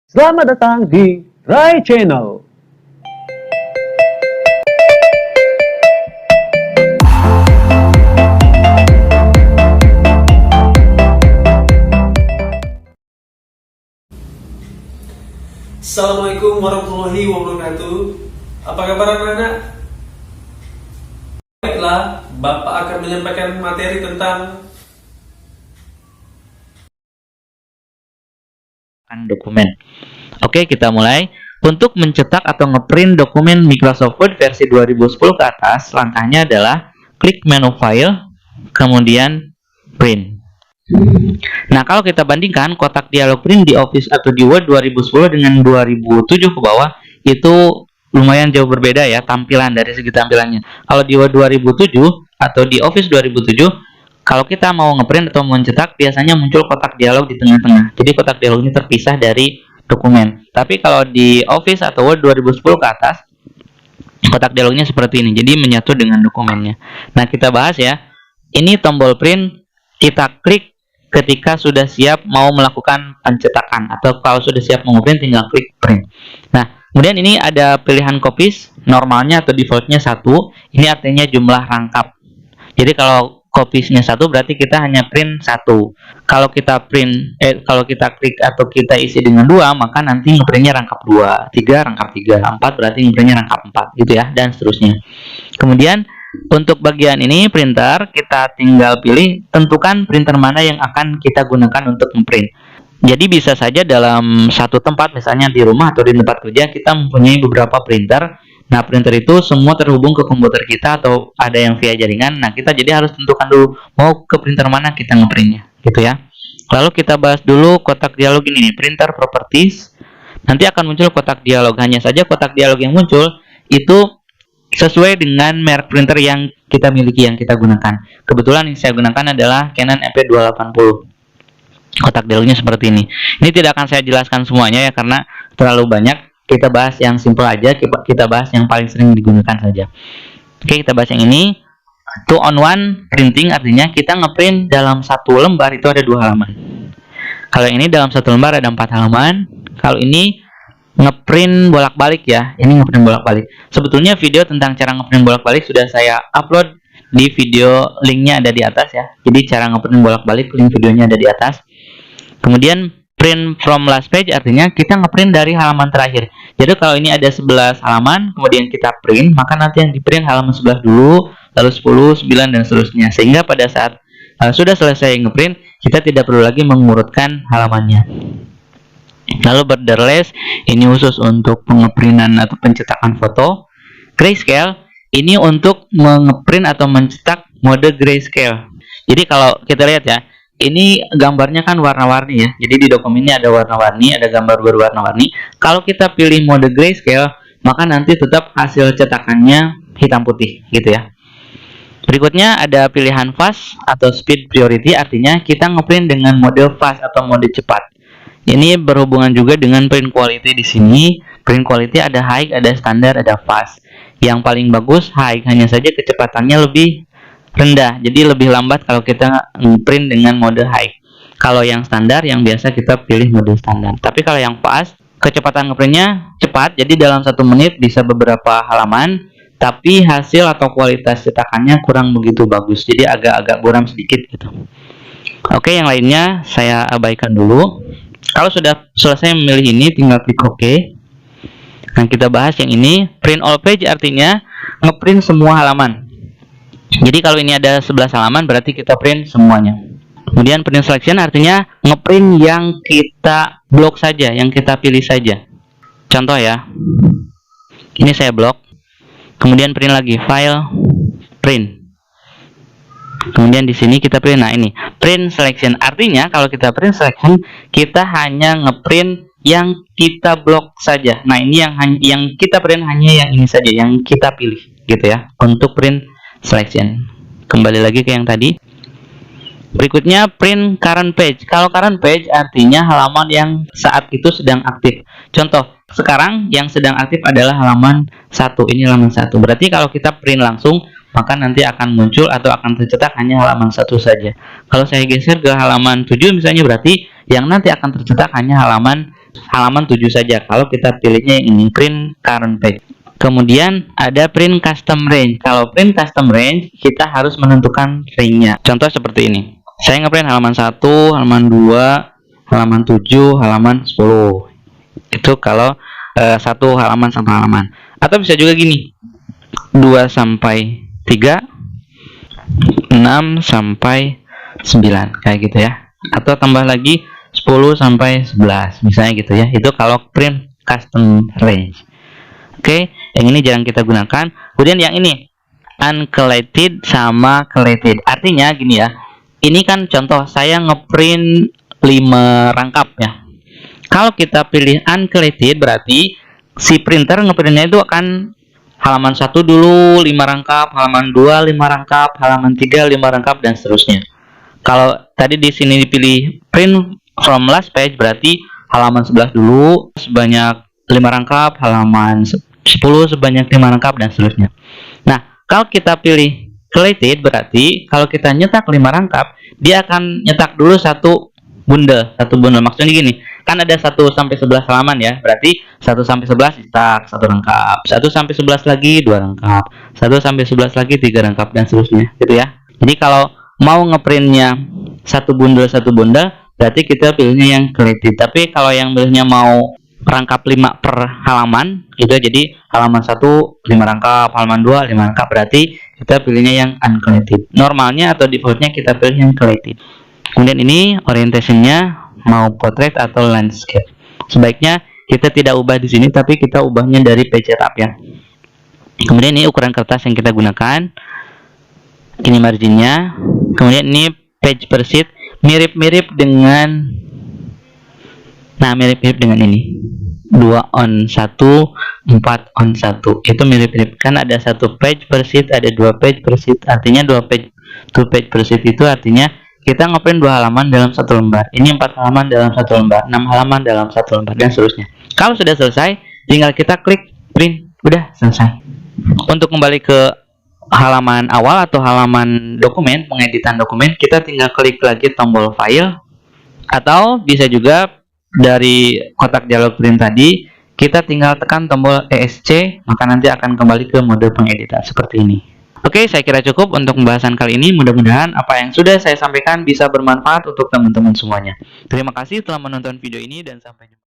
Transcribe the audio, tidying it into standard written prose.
Selamat datang di Rai Channel. Assalamualaikum warahmatullahi wabarakatuh. Apa kabar anak-anak? Baiklah, Bapak akan menyampaikan materi tentang dokumen. Oke, kita mulai. Untuk mencetak atau ngeprint dokumen Microsoft Word versi 2010 ke atas, langkahnya adalah klik menu File, kemudian Print. Nah, kalau kita bandingkan kotak dialog print di Office atau di Word 2010 dengan 2007 ke bawah, itu lumayan jauh berbeda ya tampilan dari segi tampilannya. Kalau di Word 2007 atau di Office 2007, kalau kita mau ngeprint atau mencetak, biasanya muncul kotak dialog di tengah-tengah. Jadi kotak dialog ini terpisah dari dokumen. Tapi kalau di Office atau Word 2010 ke atas, kotak dialognya seperti ini. Jadi menyatu dengan dokumennya. Nah, kita bahas ya. Ini tombol print, kita klik ketika sudah siap mau melakukan pencetakan. Atau kalau sudah siap mau ngeprint, tinggal klik print. Nah, kemudian ini ada pilihan copies, normalnya atau defaultnya 1. Ini artinya jumlah rangkap. Jadi kalau copiesnya 1 berarti kita hanya print 1. Kalau kita kalau kita klik atau kita isi dengan 2, maka nanti ngeprintnya rangkap 2, 3 rangkap 3, 4 berarti ngeprintnya rangkap 4 gitu ya, dan seterusnya. Kemudian untuk bagian ini printer, kita tinggal pilih tentukan printer mana yang akan kita gunakan untuk ngeprint. Jadi bisa saja dalam satu tempat, misalnya di rumah atau di tempat kerja, kita mempunyai beberapa printer. Nah, printer itu semua terhubung ke komputer kita atau ada yang via jaringan. Nah, kita jadi harus tentukan dulu mau ke printer mana kita ngeprintnya, gitu ya. Lalu kita bahas dulu kotak dialog ini nih, printer properties. Nanti akan muncul kotak dialog. Hanya saja kotak dialog yang muncul itu sesuai dengan merek printer yang kita miliki, yang kita gunakan. Kebetulan yang saya gunakan adalah Canon EP280. Kotak dialognya seperti ini. Ini tidak akan saya jelaskan semuanya ya, karena terlalu banyak. Kita bahas yang simple aja, kita bahas yang paling sering digunakan saja. Oke, kita bahas yang ini. 2-on-1 printing artinya kita ngeprint dalam satu lembar itu ada 2 halaman. Kalau ini dalam satu lembar ada 4 halaman. Kalau ini ngeprint bolak-balik ya, ini ngeprint bolak-balik. Sebetulnya video tentang cara ngeprint bolak-balik sudah saya upload di video, linknya ada di atas ya. Jadi cara ngeprint bolak-balik, link videonya ada di atas. Kemudian print from last page artinya kita ngeprint dari halaman terakhir. Jadi kalau ini ada 11 halaman, kemudian kita print, maka nanti yang di print halaman 11 dulu, lalu 10, 9, dan seterusnya. Sehingga pada saat sudah selesai ngeprint, kita tidak perlu lagi mengurutkan halamannya. Lalu borderless, ini khusus untuk pengeprintan atau pencetakan foto. Grayscale, ini untuk mengeprint atau mencetak mode grayscale. Jadi kalau kita lihat ya, ini gambarnya kan warna-warni ya. Jadi di dokumen ini ada warna-warni, ada gambar berwarna-warni. Kalau kita pilih mode grayscale, maka nanti tetap hasil cetakannya hitam putih gitu ya. Berikutnya ada pilihan fast atau speed priority, artinya kita ngeprint dengan mode fast atau mode cepat. Ini berhubungan juga dengan print quality di sini. Print quality ada high, ada standar, ada fast. Yang paling bagus high, hanya saja kecepatannya lebih rendah, jadi lebih lambat kalau kita print dengan mode high. Kalau yang standar, yang biasa kita pilih mode standar. Tapi kalau yang fast, kecepatan ngeprintnya cepat, jadi dalam 1 menit bisa beberapa halaman, tapi hasil atau kualitas cetakannya kurang begitu bagus, jadi agak-agak buram sedikit gitu. Oke, yang lainnya saya abaikan dulu. Kalau sudah selesai memilih ini, tinggal klik OK. Nah, kita bahas yang ini, print all page artinya ngeprint semua halaman. Jadi kalau ini ada 11 halaman berarti kita print semuanya. Kemudian print selection artinya ngeprint yang kita blok saja, yang kita pilih saja. Contoh ya. Ini saya blok. Kemudian print lagi, file, print. Kemudian di sini kita print. Nah, ini print selection artinya kalau kita print selection kita hanya ngeprint yang kita blok saja. Nah, ini yang kita print hanya yang ini saja, yang kita pilih gitu ya. Untuk print selection. Kembali lagi ke yang tadi. Berikutnya print current page. Kalau current page artinya halaman yang saat itu sedang aktif. Contoh, sekarang yang sedang aktif adalah halaman 1. Ini halaman 1. Berarti kalau kita print langsung, maka nanti akan muncul atau akan tercetak hanya halaman 1 saja. Kalau saya geser ke halaman 7 misalnya, berarti yang nanti akan tercetak hanya halaman halaman 7 saja kalau kita pilihnya yang ini, print current page. Kemudian ada print custom range. Kalau print custom range, kita harus menentukan range-nya. Contoh seperti ini. Saya ngeprint halaman 1, halaman 2, halaman 7, halaman 10. Itu kalau satu halaman satu halaman. Atau bisa juga gini. 2 sampai 3, 6 sampai 9 kayak gitu ya. Atau tambah lagi 10 sampai 11 misalnya gitu ya. Itu kalau print custom range. Oke, yang ini jarang kita gunakan. Kemudian yang ini unclated sama clated. Artinya gini ya. Ini kan contoh saya ngeprint 5 rangkap ya. Kalau kita pilih unclated berarti si printer ngeprintnya itu akan halaman 1 dulu 5 rangkap, halaman 2 5 rangkap, halaman 3 5 rangkap dan seterusnya. Kalau tadi di sini dipilih print from last page berarti halaman 11 dulu sebanyak 5 rangkap, halaman 10 sebanyak 5 rangkap dan seterusnya. Nah, kalau kita pilih clated berarti kalau kita nyetak 5 rangkap, dia akan nyetak dulu satu bundle. Maksudnya gini, kan ada 1 sampai 11 halaman ya. Berarti 1 sampai 11 cetak 1 rangkap, 1 sampai 11 lagi 2 rangkap, 1 sampai 11 lagi 3 rangkap dan seterusnya, gitu ya. Jadi kalau mau ngeprintnya satu bundle berarti kita pilihnya yang clated. Tapi kalau yang pilihnya mau rangkap 5 per halaman gitu, jadi halaman 1 5 rangkap, halaman 2 5 rangkap, berarti kita pilihnya yang unclated. Normalnya atau defaultnya kita pilih yang clated. Kemudian ini orientasinya mau portrait atau landscape. Sebaiknya kita tidak ubah di sini, tapi kita ubahnya dari page setup ya. Kemudian ini ukuran kertas yang kita gunakan. Ini marginnya. Kemudian ini page per sheet, mirip-mirip dengan ini. 2 on 1, 4 on 1. Itu mirip-mirip. Kan ada 1 page per sheet, ada 2 page per sheet. Artinya 2 page per sheet itu artinya kita ngeprint 2 halaman dalam 1 lembar. Ini 4 halaman dalam 1 lembar, 6 halaman dalam 1 lembar dan seterusnya. Kalau sudah selesai, tinggal kita klik print. Udah selesai. Untuk kembali ke halaman awal atau halaman dokumen, pengeditan dokumen, kita tinggal klik lagi tombol file, atau bisa juga dari kotak dialog print tadi kita tinggal tekan tombol ESC, maka nanti akan kembali ke mode pengeditan seperti ini. Oke, saya kira cukup untuk pembahasan kali ini. Mudah-mudahan apa yang sudah saya sampaikan bisa bermanfaat untuk teman-teman semuanya. Terima kasih telah menonton video ini dan sampai jumpa.